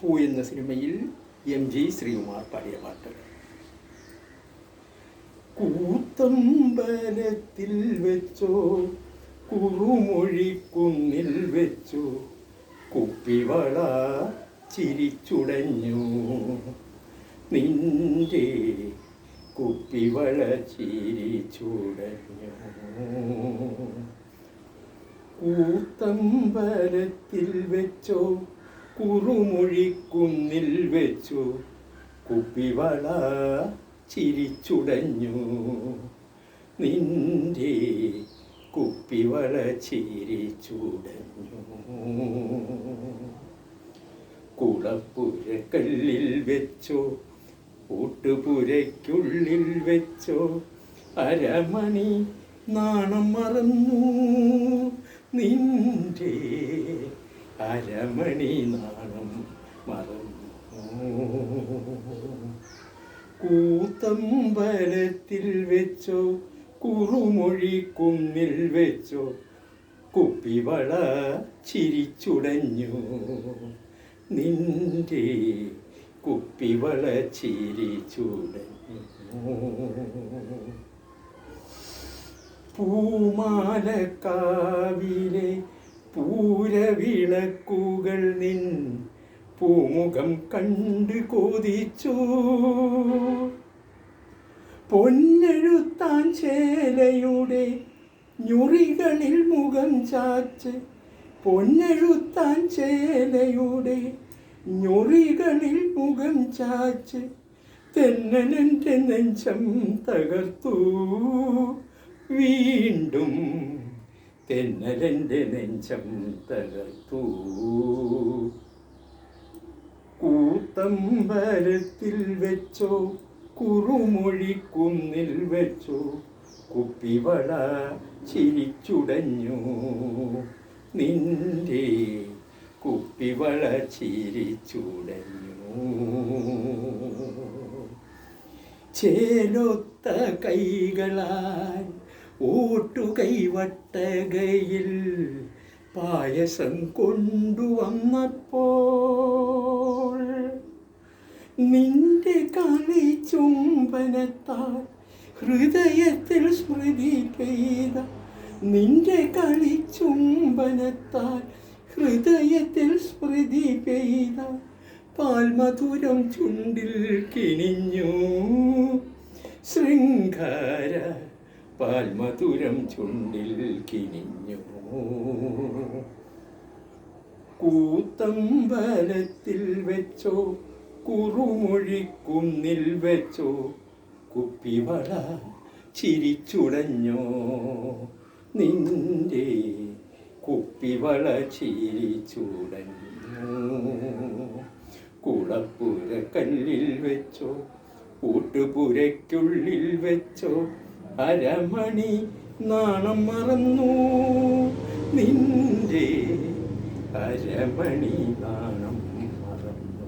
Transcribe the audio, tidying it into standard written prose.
പൂ എന്ന സിനിമയിൽ MG ശ്രീകുമാർ പാടിയ പാട്ട്. കൂത്തമ്പലത്തിൽ വെച്ചോ കുറുമൊഴിക്കുന്നിൽ വെച്ചോ കുപ്പിവള ചിരിച്ചുടഞ്ഞു നിന്റെ കുപ്പിവള ചിരിച്ചുടഞ്ഞു. കൂത്തമ്പലത്തിൽ വെച്ചോ കുറുമൊഴിക്കുന്നിൽ വെച്ചോ കുപ്പിവള ചിരിച്ചുടഞ്ഞു നിന്റെ കുപ്പിവള ചിരിച്ചുടഞ്ഞു. കുളപ്പുരക്കല്ലിൽ വെച്ചോ ഊട്ടുപുരയ്ക്കുള്ളിൽ വെച്ചോ അരമണി നാണം മറന്നു നിന്റെ അരമണി നാണം മറന്നു. കൂത്തമ്പലത്തിൽ വെച്ചോ കുറുമൊഴിക്കുന്നിൽ വെച്ചോ കുപ്പിവള ചിരിച്ചുടഞ്ഞു നിന്റെ കുപ്പിവള ചിരിച്ചുടഞ്ഞു. പൂമാലക്കാവിലെ പൂരവിളക്കുകൾ നിൻ പൂമുഖം കണ്ട് കൊതിച്ചു. പൊന്നെഴുത്താൻ ചേലയുടെ ഞുറികളിൽ മുഖം ചാച്ച് പൊന്നെഴുത്താൻ ചേലയുടെ ഞൊറികളിൽ മുഖം ചാച്ച് തെന്നലെൻ്റെ നെഞ്ചം തകർത്തു വീണ്ടും തെന്നലെൻ്റെ നെഞ്ചം തകർത്തു. കൂത്തമ്പലത്തിൽ വെച്ചോ കുറുമൊഴിക്കുന്നിൽ വെച്ചോ കുപ്പിവള ചിരിച്ചുടഞ്ഞു നിന്റെ കുപ്പിവള ചിരിച്ചുടഞ്ഞു. ചേലൊത്ത കൈകളാൽ ഓട്ടുകൈവട്ടകയിൽ പായസം കൊണ്ടുവന്നപ്പോൾ നിന്റെ കളി ചുംബനത്താൽ ഹൃദയത്തിൽ സ്മൃതി പെയ്ത നിന്റെ കളി ചുംബനത്താൽ ഹൃദയത്തിൽ സ്മൃതി പെയ്ത പാൽമധുരം ചുണ്ടിൽ കിനിഞ്ഞു ശൃംഗാര പാൽമധുരം ചുണ്ടിൽ കിനിഞ്ഞു. കൂത്തമ്പലത്തിൽ വെച്ചോ കുറുമൊഴിക്കുന്നിൽ വെച്ചോ കുപ്പിവള ചിരിച്ചുടഞ്ഞോ നിന്റെ കുപ്പിവള ചിരിച്ചുടഞ്ഞു. കുളപ്പുരക്കല്ലിൽ വെച്ചോ ഊട്ടുപുരയ്ക്കുള്ളിൽ വെച്ചോ അരമണി നാണം മറന്നു നിന്റെ അരമണി നാണം മറന്നു.